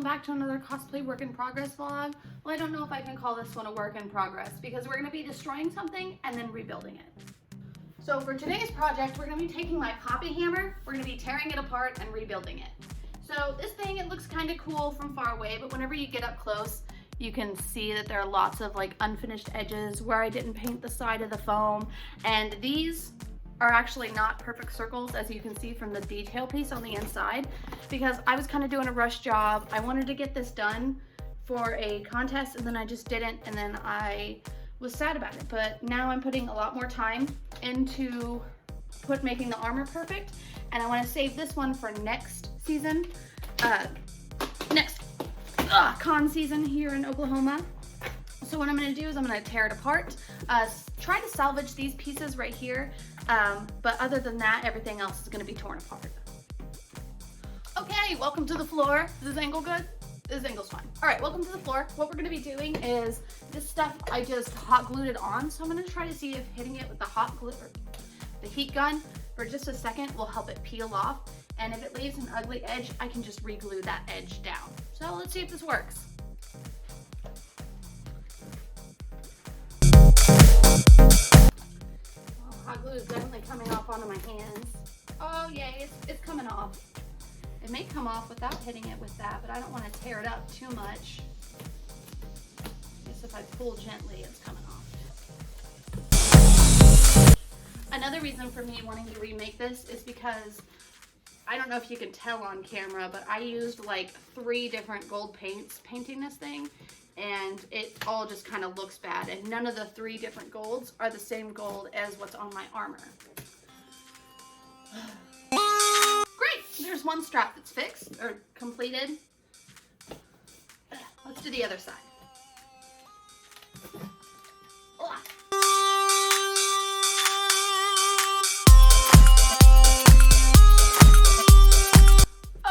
back to another cosplay work in progress vlog. Well, I don't know if I can call this one a work in progress because we're gonna be destroying something and then rebuilding it. So for today's project, we're gonna be taking my poppy hammer, we're gonna be tearing it apart and rebuilding it. So this thing, it looks kind of cool from far away, but whenever you get up close, you can see that there are lots of like unfinished edges where I didn't paint the side of the foam. And these are actually not perfect circles, as you can see from the detail piece on the inside, because I was kind of doing a rush job. I wanted to get this done for a contest and then I just didn't, and then I was sad about it. But now I'm putting a lot more time into making the armor perfect, and I want to save this one for next season, next con season here in Oklahoma. So what I'm going to do is I'm going to tear it apart, try to salvage these pieces right here, but other than that, everything else is going to be torn apart. Okay, welcome to the floor. Is this angle good? This angle's fine. All right, welcome to the floor. What we're going to be doing is this stuff, I just hot glued it on, so I'm going to try to see if hitting it with the hot glue, or the heat gun for just a second will help it peel off, and if it leaves an ugly edge, I can just re-glue that edge down. So let's see if this works. Hot glue is definitely coming off onto my hands. Oh yay, it's coming off. It may come off without hitting it with that, but I don't want to tear it up too much. I guess if I pull gently, it's coming off. Another reason for me wanting to remake this is because, I don't know if you can tell on camera, but I used like 3 different gold paints painting this thing, and it all just kind of looks bad, and none of the 3 different golds are the same gold as what's on my armor. Great, there's one strap that's fixed or completed. Let's do the other side.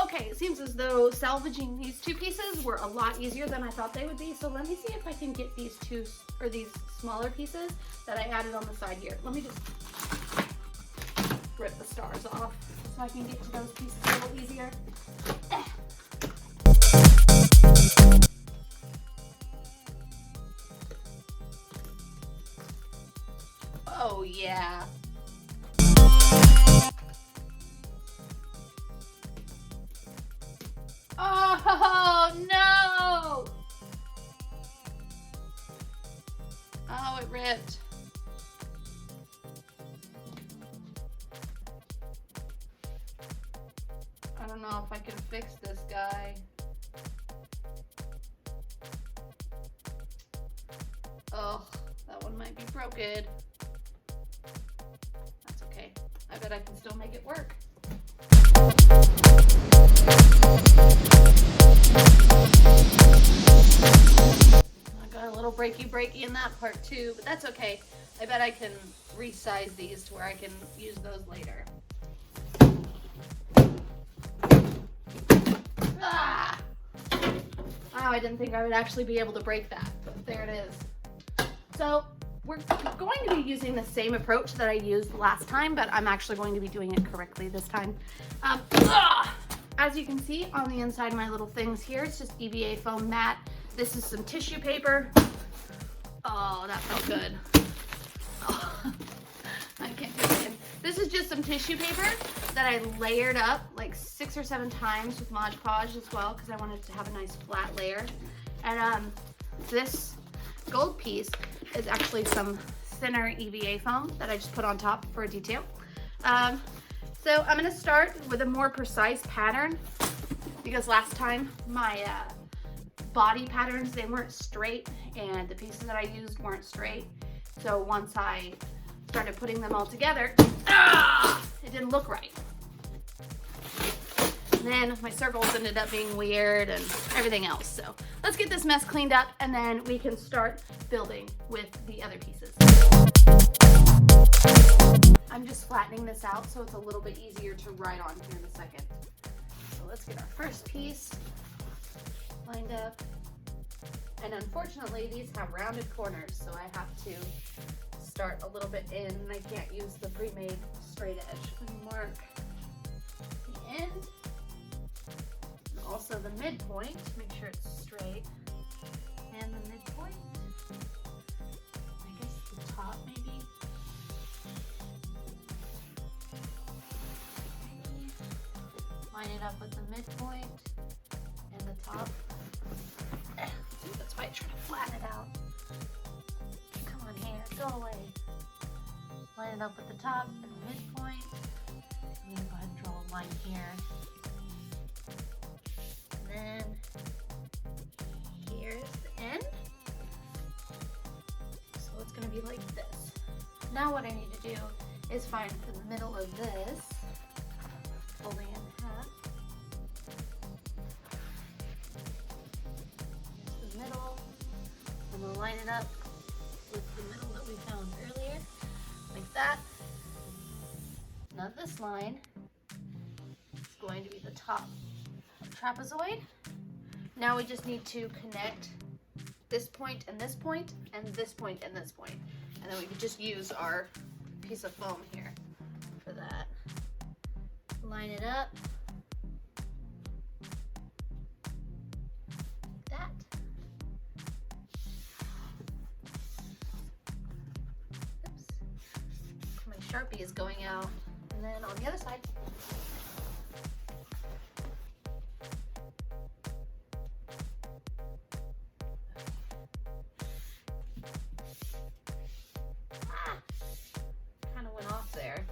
Okay, it seems as though salvaging these 2 pieces were a lot easier than I thought they would be. So let me see if I can get these these smaller pieces that I added on the side here. Let me just rip the stars off so I can get to those pieces a little easier. Oh yeah. Oh no! Oh, it ripped. I don't know if I can fix this guy. Oh, that one might be broken. That's okay. I bet I can still make it work. I got a little breaky in that part too, but that's okay. I bet I can resize these to where I can use those later. Ah! Oh, I didn't think I would actually be able to break that, but there it is. So we're going to be using the same approach that I used last time, but I'm actually going to be doing it correctly this time. As you can see on the inside of my little things here, it's just EVA foam mat. This is some tissue paper. Oh, that felt good. Oh, I can't do it again. This is just some tissue paper that I layered up like 6 or 7 times with Mod Podge as well, because I wanted to have a nice flat layer. And this gold piece is actually some thinner EVA foam that I just put on top for a detail. So I'm going to start with a more precise pattern, because last time my body patterns, they weren't straight, and the pieces that I used weren't straight. So once I started putting them all together, it didn't look right. And then my circles ended up being weird and everything else. So let's get this mess cleaned up, and then we can start building with the other pieces. I'm just flattening this out so it's a little bit easier to write on here in a second. So let's get our first piece lined up. And unfortunately, these have rounded corners, so I have to start a little bit in, and I can't use the pre-made straight edge and mark the end. And also So the midpoint, make sure it's straight, and the midpoint, I guess the top maybe. Line it up with the midpoint and the top. See, that's why I try to flatten it out. Come on here, go away. Line it up with the top and the midpoint. I'm gonna go ahead and draw a line here. And then here's the end. So it's gonna be like this. Now what I need to do is find the middle of this, folding it in half. Here's the middle. I'm gonna line it up with the middle that we found earlier, like that. Now this line is going to be the top trapezoid. Now we just need to connect this point and this point and this point and this point. And then we can just use our piece of foam here for that. Line it up. Like that. Oops. My Sharpie is going out. And then on the other side. Kind of went off there.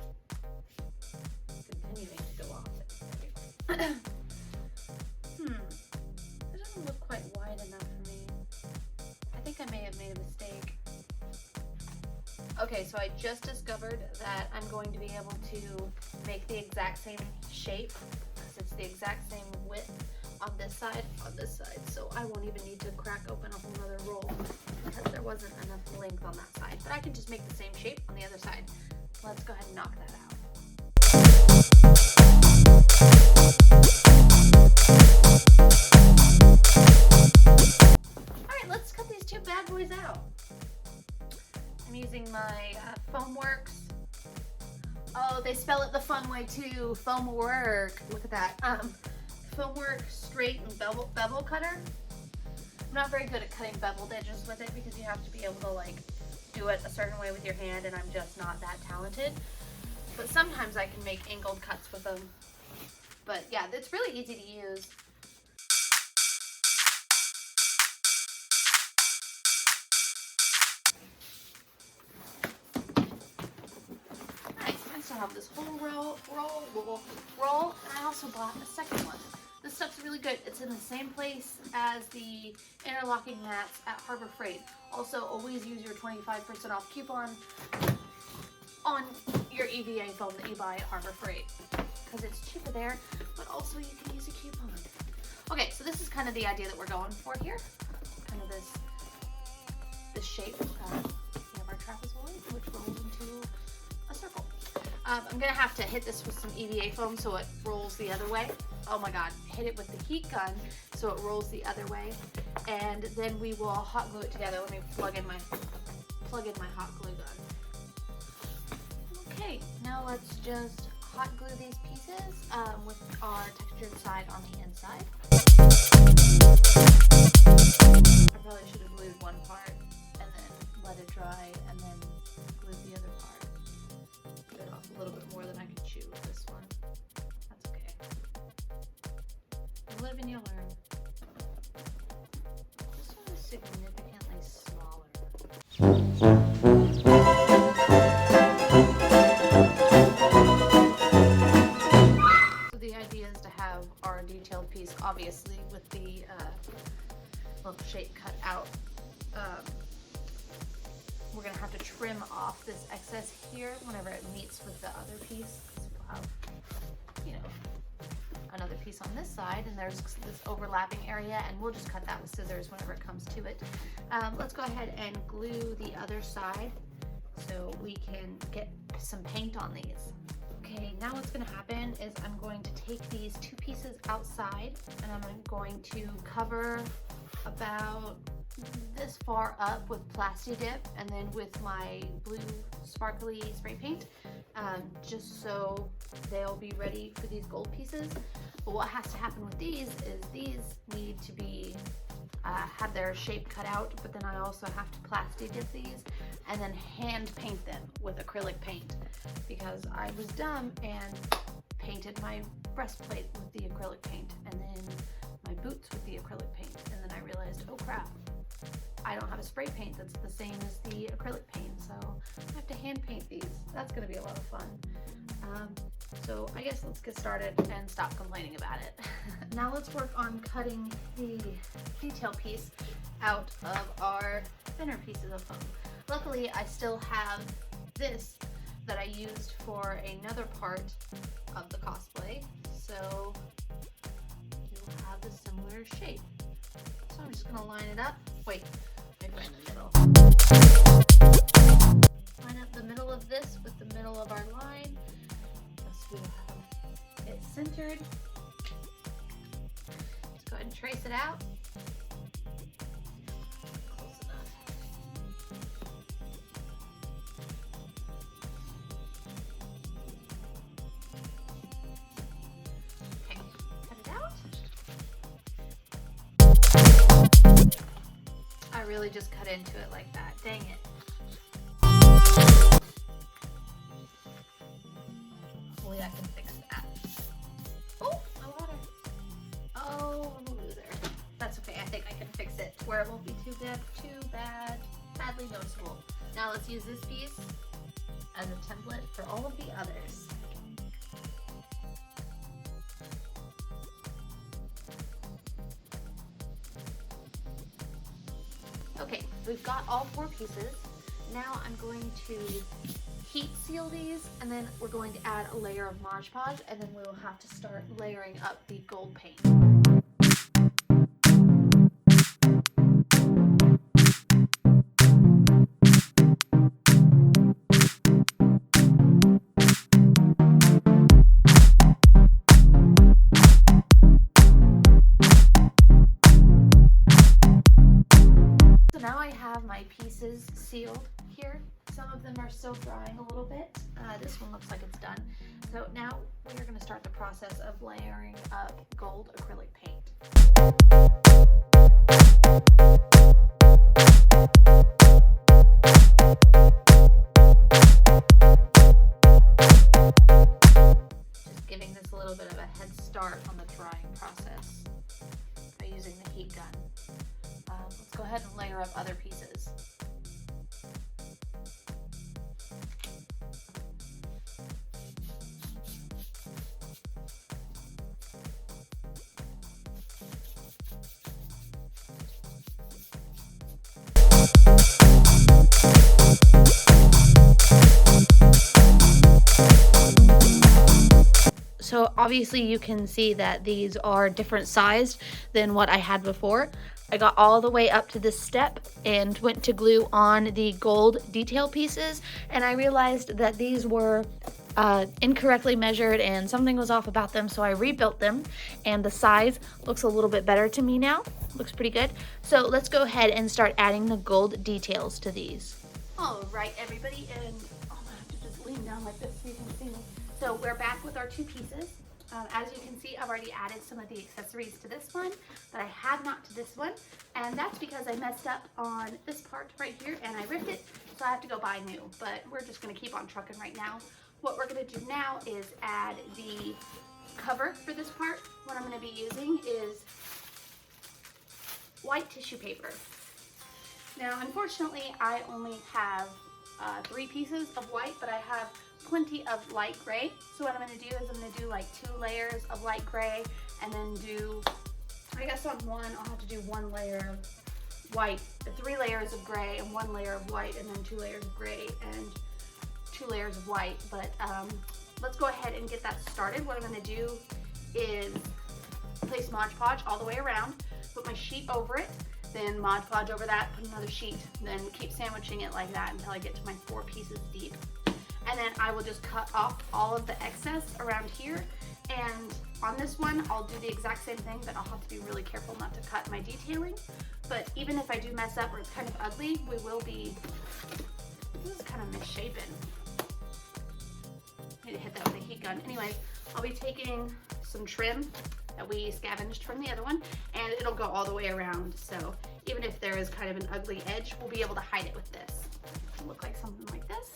Continuing to go off it. It doesn't look quite wide enough for me. I think I may have made a mistake. Okay, so I just discovered that I'm going to be able to make the exact same shape because it's the exact same width on this side, so I won't even need to crack open a whole other roll because there wasn't enough length on that side. But I can just make the same shape on the other side. Let's go ahead and knock that out. Alright, let's cut these two bad boys out. I'm using my Foam Works. Oh, they spell it the fun way too. Foam Work. Look at that. Foam Work straight and bevel cutter. I'm not very good at cutting beveled edges with it because you have to be able to like do it a certain way with your hand, and I'm just not that talented. But sometimes I can make angled cuts with them. But yeah, it's really easy to use. I still have this whole roll, and I also bought a second one. This stuff's really good. It's in the same place as the interlocking mats at Harbor Freight. Also, always use your 25% off coupon on your EVA foam that you buy at Harbor Freight because it's cheaper there, but also you can use a coupon. Okay, so this is kind of the idea that we're going for here. Kind of this shape. We have our trapezoid, which rolls into a circle. I'm gonna have to hit this with some EVA foam so it rolls the other way. Oh my god, hit it with the heat gun so it rolls the other way. And then we will hot glue it together. Let me plug in my hot glue gun. Okay, now let's just hot glue these pieces with our textured side on the inside. I probably should have glued one part and then let it dry and then glue the other part. Bit off a little bit more than I could chew with this one. That's okay. You live and you learn. This one is significantly smaller. So the idea is to have our detailed piece, obviously, with the little shape cut out. We're going to have to trim off this excess here whenever it meets with the other piece. We'll have, you know, another piece on this side, and there's this overlapping area, and we'll just cut that with scissors whenever it comes to it. Let's go ahead and glue the other side so we can get some paint on these. Okay, now what's going to happen is I'm going to take these two pieces outside, and I'm going to cover about this far up with Plasti Dip, and then with my blue sparkly spray paint, just so they'll be ready for these gold pieces. But what has to happen with these is these need to be have their shape cut out, but then I also have to plastic dip these and then hand paint them with acrylic paint, because I was dumb and painted my breastplate with the acrylic paint and then my boots with the acrylic paint, and then I realized, oh crap, I don't have a spray paint that's the same as the acrylic paint, so I have to hand paint these. That's gonna be a lot of fun. So I guess let's get started and stop complaining about it. Now let's work on cutting the detail piece out of our thinner pieces of foam. Luckily, I still have this that I used for another part of the cosplay, so you'll have a similar shape. So I'm just gonna line it up. Wait, maybe in the middle. Line up the middle of this with the middle of our line. We'll have it centered. Let's go ahead and trace it out. Close enough. Okay, cut it out. I really just cut into it like that. Dang it. I can fix that. Oh, my water. Oh, I'm a loser. That's okay. I think I can fix it where it won't be too badly noticeable. Now let's use this piece as a template for all of the others. Okay, we've got all 4 pieces. Now I'm going to heat seal these, and then we're going to add a layer of Mod Podge, and then we'll have to start layering up the gold paint. So now I have my pieces sealed here. Some of them are still drying a little bit. This one looks like it's done. So now we are going to start the process of layering up gold acrylic paint. Just giving this a little bit of a head start on the drying process by using the heat gun. Let's go ahead and layer up other pieces. So obviously you can see that these are different sized than what I had before. I got all the way up to this step and went to glue on the gold detail pieces, and I realized that these were incorrectly measured and something was off about them, so I rebuilt them, and the size looks a little bit better to me now. Looks pretty good. So let's go ahead and start adding the gold details to these. All right, everybody, and I'm gonna have to just lean down like this so you can see me. So we're back with our 2 pieces. As you can see, I've already added some of the accessories to this one, but I have not to this one, and that's because I messed up on this part right here and I ripped it, so I have to go buy new, but we're just gonna keep on trucking right now. What we're gonna do now is add the cover for this part. What I'm gonna be using is white tissue paper. Now, unfortunately, I only have 3 pieces of white, but I have plenty of light gray. So what I'm going to do is I'm going to do like 2 layers of light gray, and then do, I guess on one I'll have to do 1 layer of white, 3 layers of gray and 1 layer of white, and then 2 layers of gray and 2 layers of white. But let's go ahead and get that started. What I'm going to do is place Mod Podge all the way around, put my sheet over it, then Mod Podge over that, put another sheet, then keep sandwiching it like that until I get to my 4 pieces deep. And then I will just cut off all of the excess around here. And on this one, I'll do the exact same thing, but I'll have to be really careful not to cut my detailing. But even if I do mess up or it's kind of ugly, we will be, this is kind of misshapen. need to hit that with a heat gun. Anyways, I'll be taking some trim that we scavenged from the other one, and it'll go all the way around. So even if there is kind of an ugly edge, we'll be able to hide it with this. It'll look like something like this.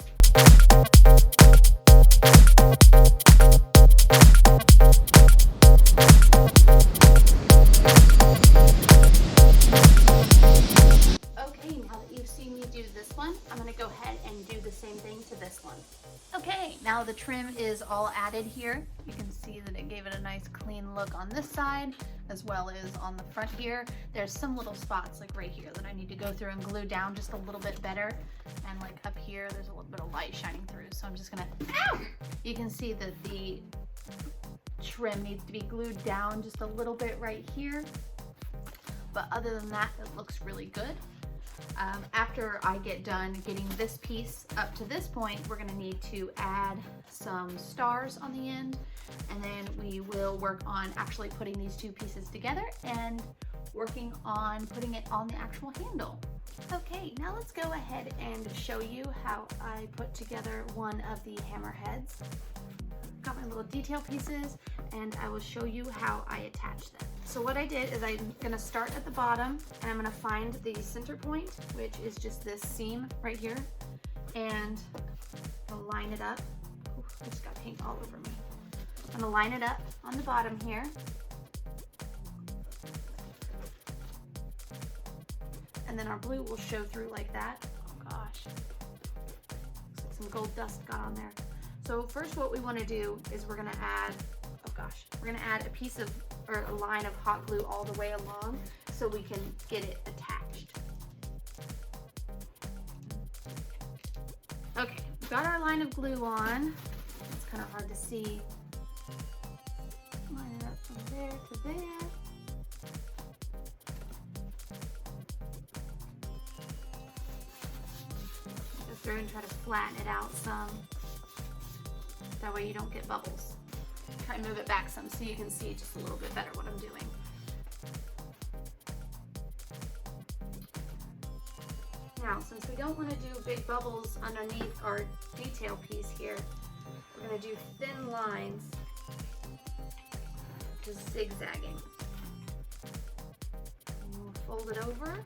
Okay, now that you've seen me do this one, I'm gonna go ahead and do the same thing to this one. Okay, now the trim is all added here. You can see that it gave it a nice clean look on this side, as well as on the front here. There's some little spots like right here that I need to go through and glue down just a little bit better. And like up here, there's a little bit of light shining through. So I'm just gonna, ow! You can see that the trim needs to be glued down just a little bit right here. But other than that, it looks really good. After I get done getting this piece up to this point, we're gonna need to add some stars on the end, and then we will work on actually putting these two pieces together and working on putting it on the actual handle. Okay, now let's go ahead and show you how I put together one of the hammer heads. Got my little detail pieces, and I will show you how I attach them. So what I did is I'm gonna start at the bottom, and I'm gonna find the center point, which is just this seam right here, and I'll line it up. Ooh, I just got paint all over me. I'm gonna line it up on the bottom here. And then our blue will show through like that. Oh gosh, looks like some gold dust got on there. So first what we want to do is we're going to add, we're going to add a piece of, or a line of hot glue all the way along so we can get it attached. Okay, we've got our line of glue on. It's kind of hard to see. Line it up from there to there. Go through and try to flatten it out some. That way you don't get bubbles. Try and move it back some so you can see just a little bit better what I'm doing. Now, since we don't want to do big bubbles underneath our detail piece here, we're going to do thin lines, just zigzagging. And we'll fold it over.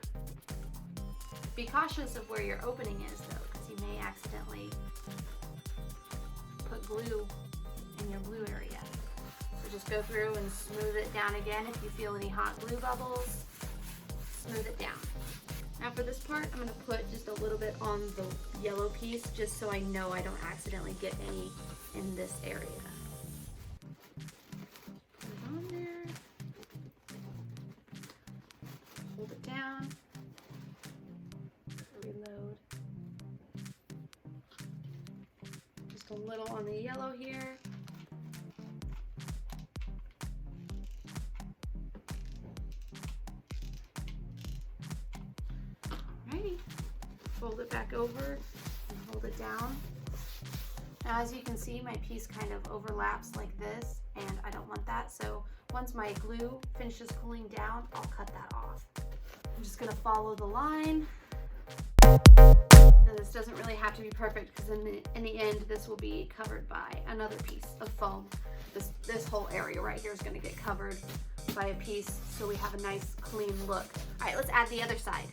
Be cautious of where your opening is though, because you may accidentally put glue in your glue area. So just go through and smooth it down again. If you feel any hot glue bubbles, smooth it down. Now for this part, I'm going to put just a little bit on the yellow piece just so I know I don't accidentally get any in this area. Put it on there. Hold it down. Reload. Just a little on the yellow here. Alrighty. Fold it back over and hold it down. Now as you can see, my piece kind of overlaps like this, and I don't want that. So once my glue finishes cooling down, I'll cut that off. I'm just gonna follow the line. Now, this doesn't really have to be perfect because in the end, this will be covered by another piece of foam. This whole area right here is going to get covered by a piece, so we have a nice clean look. All right, let's add the other side.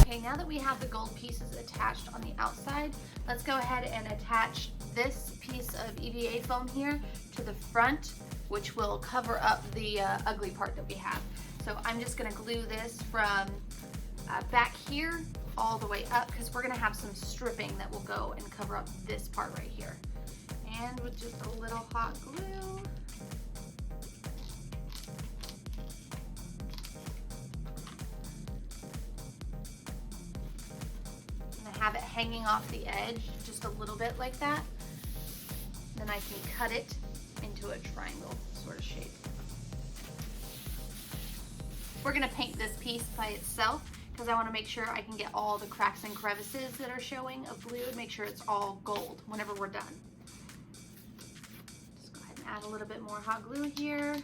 Okay, now that we have the gold pieces attached on the outside, let's go ahead and attach this piece of EVA foam here to the front, which will cover up the ugly part that we have. So I'm just going to glue this from back here all the way up, because we're going to have some stripping that will go and cover up this part right here. And with just a little hot glue, I'm going to have it hanging off the edge just a little bit like that. Then I can cut it into a triangle sort of shape. We're going to paint this piece by itself because I want to make sure I can get all the cracks and crevices that are showing of blue and make sure it's all gold whenever we're done. Just go ahead and add a little bit more hot glue here.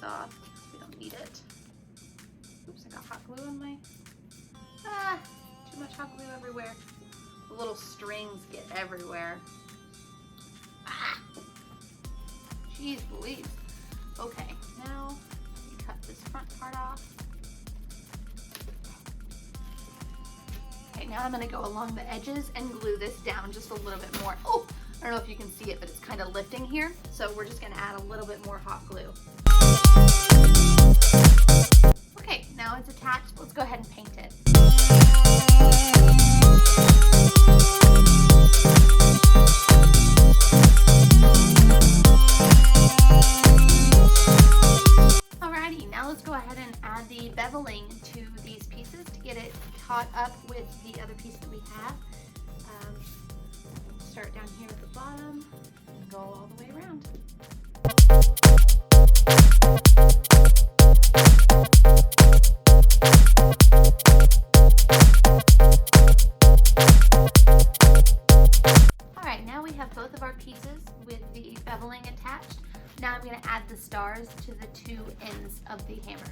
off. We don't need it. Oops, I got hot glue on my... too much hot glue everywhere. The little strings get everywhere. Jeez Louise. Okay, now you cut this front part off. Okay, now I'm gonna go along the edges and glue this down just a little bit more. Oh, I don't know if you can see it, but it's kind of lifting here. So we're just gonna add a little bit more hot glue. Okay, now it's attached. Let's go ahead and paint it. Alrighty, now let's go ahead and add the beveling to these pieces to get it caught up with the other piece that we have. Start down here at the bottom and go all the way around. Alright, now we have both of our pieces with the beveling attached. Now I'm going to add the stars to the two ends of the hammer.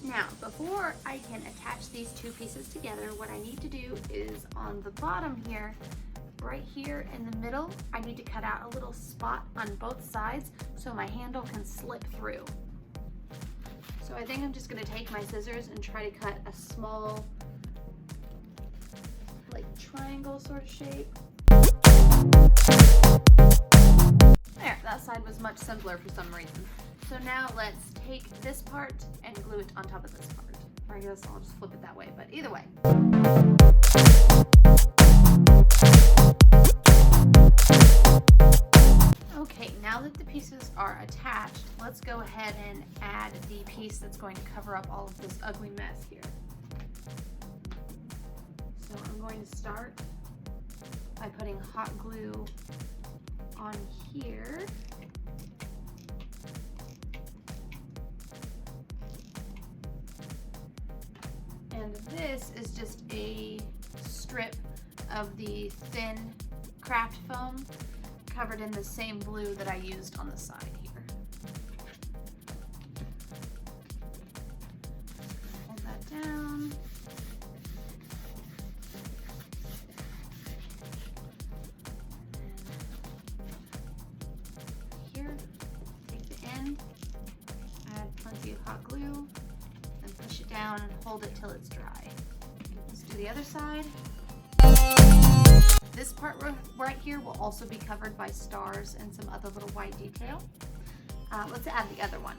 Now, before I can attach these two pieces together, what I need to do is on the bottom here, right here in the middle, I need to cut out a little spot on both sides so my handle can slip through. So I think I'm just going to take my scissors and try to cut a small, like triangle sort of shape. There, that side was much simpler for some reason. So now let's take this part and glue it on top of this part. Or I guess I'll just flip it that way, but either way. Okay, now that the pieces are attached, let's go ahead and add the piece that's going to cover up all of this ugly mess here. So I'm going to start by putting hot glue on here. And this is just a strip of the thin craft foam covered in the same glue that I used on the side here. Hold that down. And here, take the end, add plenty of hot glue, and push it down and hold it till it's dry. Let's do the other side. This part right here will also be covered by stars and some other little white detail. Let's add the other one.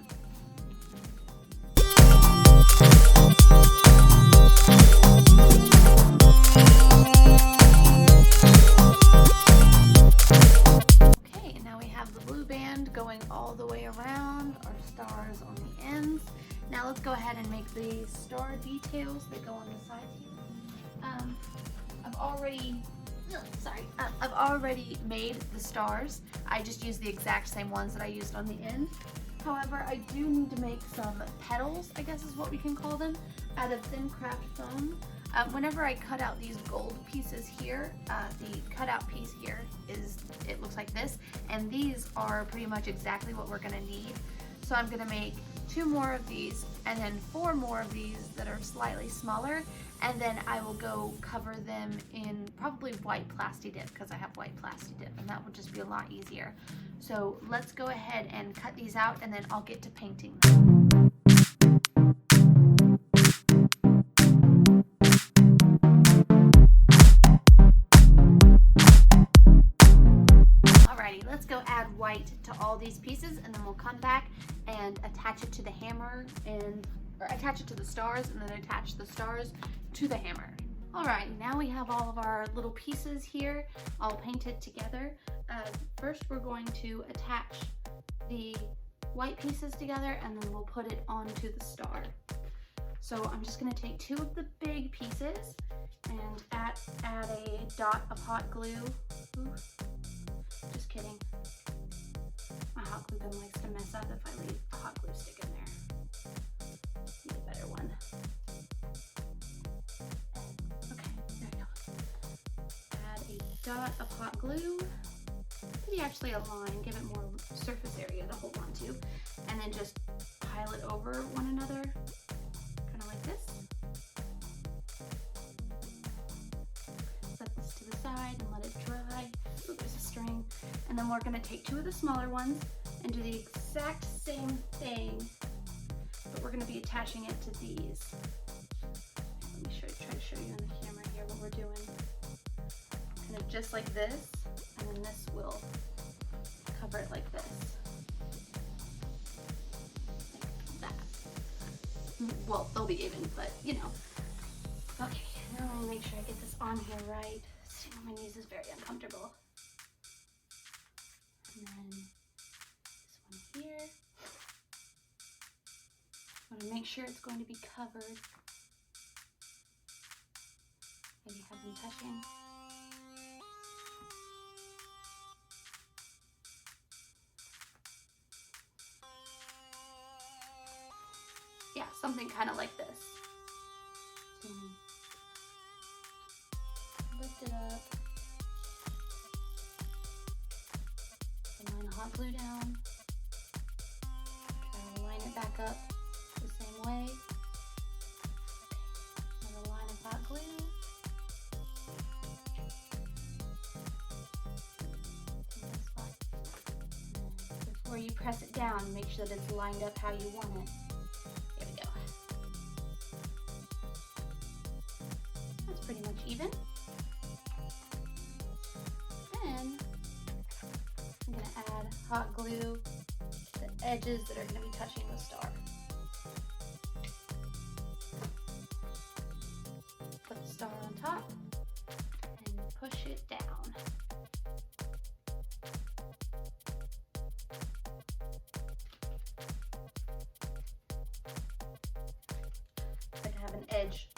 Okay, and now we have the blue band going all the way around, our stars on the ends. Now let's go ahead and make the star details that go on the sides here. I've already made the stars. I just used the exact same ones that I used on the end. However, I do need to make some petals, I guess is what we can call them, out of thin craft foam. Whenever I cut out these gold pieces here, the cutout piece here it looks like this, and these are pretty much exactly what we're gonna need. So I'm gonna make 2 more of these and then 4 more of these that are slightly smaller, and then I will go cover them in probably white plasti dip because I have white plasti dip, and that will just be a lot easier. So let's go ahead and cut these out and then I'll get to painting them. Let's go add white to all these pieces, and then we'll come back and attach it to the hammer or attach it to the stars, and then attach the stars to the hammer. Alright, now we have all of our little pieces here all painted together. First we're going to attach the white pieces together, and then we'll put it onto the star. So I'm just going to take 2 of the big pieces and add a dot of hot glue. Ooh. Just kidding. My hot glue gun likes to mess up if I leave a hot glue stick in there. Need a better one. Okay, there we go. Add a dot of hot glue, maybe actually a line, give it more surface area to hold on to, and then just pile it over one another, kind of like this. Set this to the side and let it dry. So there's a string. And then we're gonna take 2 of the smaller ones and do the exact same thing, but we're gonna be attaching it to these. Let me try to show you on the camera here what we're doing. Kind of just like this, and then this will cover it like this. Like that. Well, they'll be even, but you know. Okay, now let me make sure I get this on here right. Sitting on my knees is very uncomfortable. And then this one here. I want to make sure it's going to be covered. Maybe have them touching. Yeah, something kind of like this. Lift it up. Line of hot glue down. Try to line it back up the same way. Another line of hot glue. Before you press it down, make sure that it's lined up how you want it. There we go. That's pretty much even. Then I'm going to add hot glue to the edges that are going to be touching the star. Put the star on top and push it down. Like I have an edge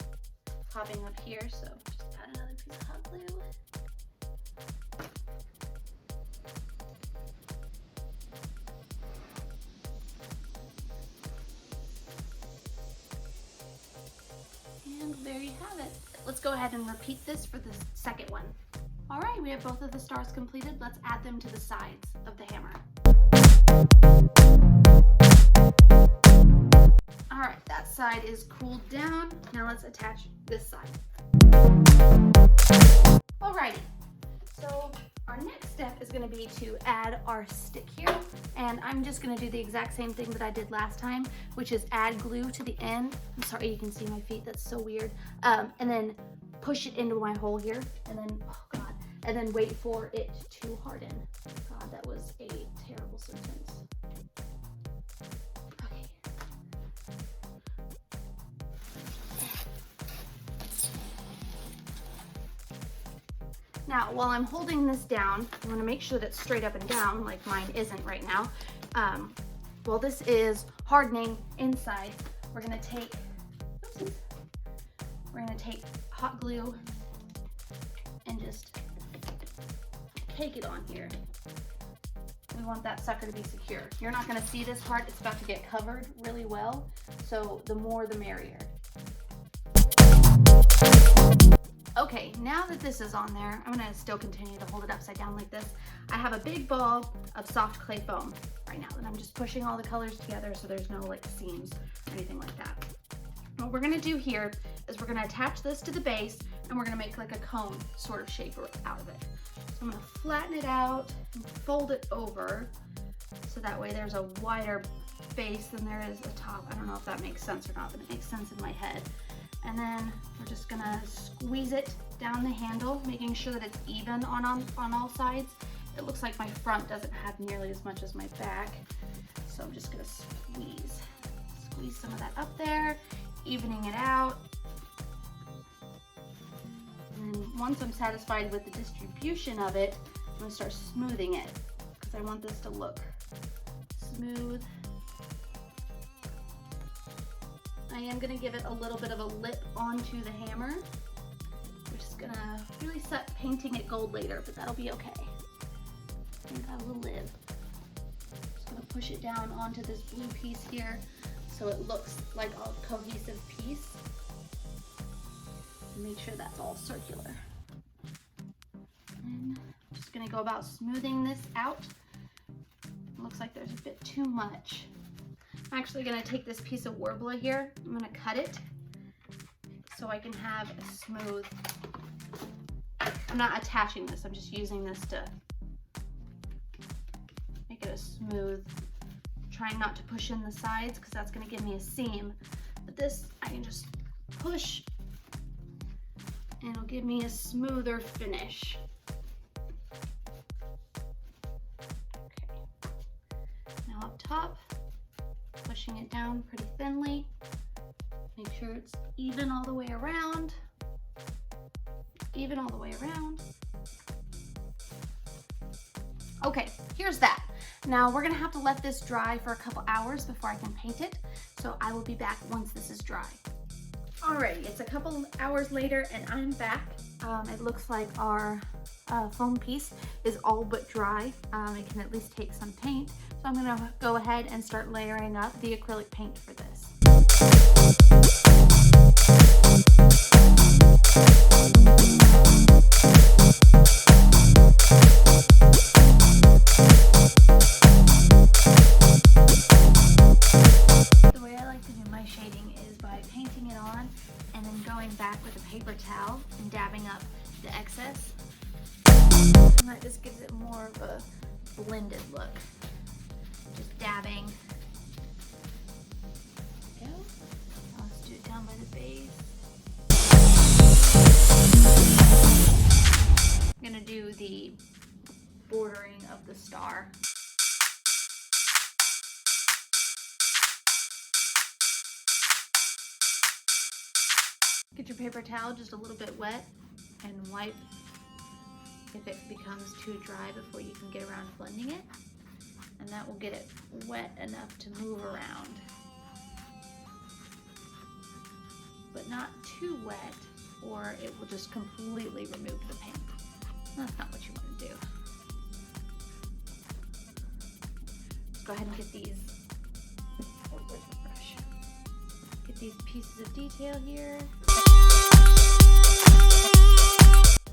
popping up here, so just add another piece of hot glue. And there you have it. Let's go ahead and repeat this for the second one. All right, we have both of the stars completed. Let's add them to the sides of the hammer. All right, that side is cooled down. Now let's attach this side. Alrighty, so our next step is going to be to add our stick here, and I'm just going to do the exact same thing that I did last time, which is add glue to the end. I'm sorry, you can see my feet, that's so weird. And then push it into my hole here, and then, oh God, and then wait for it to harden. God, that was a terrible sentence. Okay. Now, while I'm holding this down, I want to make sure that it's straight up and down, like mine isn't right now. While this is hardening inside, we're going to take, hot glue and just cake it on here. We want that sucker to be secure. You're not going to see this part, it's about to get covered really well, so the more the merrier. Okay, now that this is on there, I'm gonna still continue to hold it upside down like this. I have a big ball of soft clay foam right now, and I'm just pushing all the colors together so there's no like seams or anything like that. What we're gonna do here is we're gonna attach this to the base, and we're gonna make like a cone sort of shape out of it. So I'm gonna flatten it out and fold it over, so that way there's a wider base than there is a top. I don't know if that makes sense or not, but it makes sense in my head. And then we're just gonna squeeze it down the handle, making sure that it's even on all sides. It looks like my front doesn't have nearly as much as my back, so I'm just gonna squeeze some of that up there, evening it out. And then once I'm satisfied with the distribution of it, I'm gonna start smoothing it, because I want this to look smooth. I am going to give it a little bit of a lip onto the hammer. We're just going to really start painting it gold later, but that'll be okay. I think I will live. Just going to push it down onto this blue piece here so it looks like a cohesive piece. And make sure that's all circular. And gonna go about smoothing this out. Looks like there's a bit too much. I'm actually gonna take this piece of Warbler here. I'm gonna cut it so I can have a smooth, I'm not attaching this, I'm just using this to make it a smooth, trying not to push in the sides because that's gonna give me a seam. But this, I can just push and it'll give me a smoother finish. Okay. Now up top, pushing it down pretty thinly. Make sure it's even all the way around. Even all the way around. Okay, here's that. Now we're gonna have to let this dry for a couple hours before I can paint it. So I will be back once this is dry. Alrighty, it's a couple hours later and I'm back. It looks like our foam piece is all but dry. It can at least take some paint. So I'm gonna go ahead and start layering up the acrylic paint for this. The way I like to do my shading is by painting it on and then going back with a paper towel and dabbing up the excess. And that just gives it more of a blended look. Just dabbing. There we go. Now let's do it down by the base. I'm gonna do the bordering of the star. Get your paper towel just a little bit wet and wipe if it becomes too dry before you can get around blending it. And that will get it wet enough to move around. But not too wet or it will just completely remove the paint. That's not what you want to do. Let's go ahead and get these, where's the brush? Get these pieces of detail here.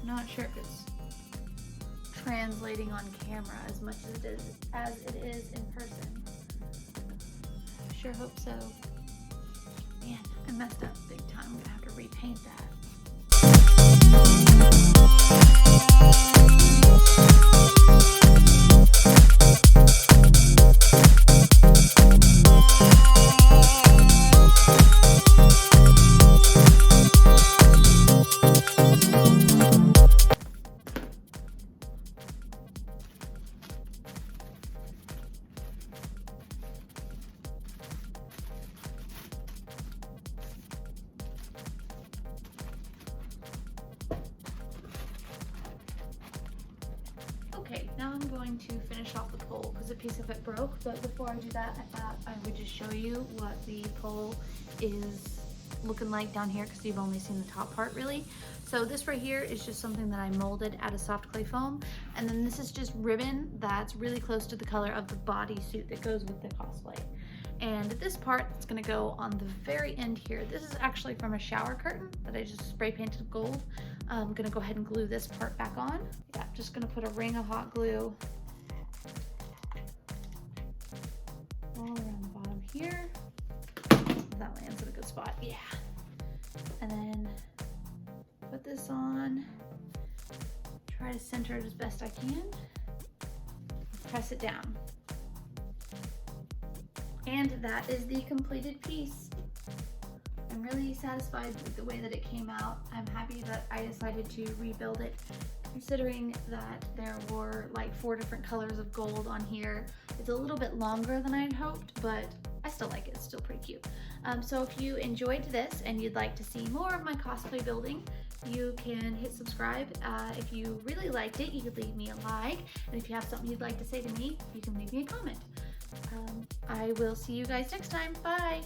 I'm not sure if it's translating on camera as much as it is in person. I sure hope so. Man, I messed up big time. I'm gonna have to repaint that. Okay, now I'm going to finish off the pole because a piece of it broke, but before I do that, I thought I would just show you what the pole is looking like down here because you've only seen the top part really. So this right here is just something that I molded out of soft clay foam, and then this is just ribbon that's really close to the color of the bodysuit that goes with the cosplay. And this part is gonna go on the very end here. This is actually from a shower curtain that I just spray painted gold. I'm gonna go ahead and glue this part back on. Yeah, just gonna put a ring of hot glue all around the bottom here. That lands in a good spot, yeah. And then put this on, try to center it as best I can. Press it down. And that is the completed piece. I'm really satisfied with the way that it came out. I'm happy that I decided to rebuild it, considering that there were like 4 different colors of gold on here. It's a little bit longer than I'd hoped, but I still like it. It's still pretty cute. So if you enjoyed this and you'd like to see more of my cosplay building, you can hit subscribe. If you really liked it, you could leave me a like. And if you have something you'd like to say to me, you can leave me a comment. I will see you guys next time. Bye!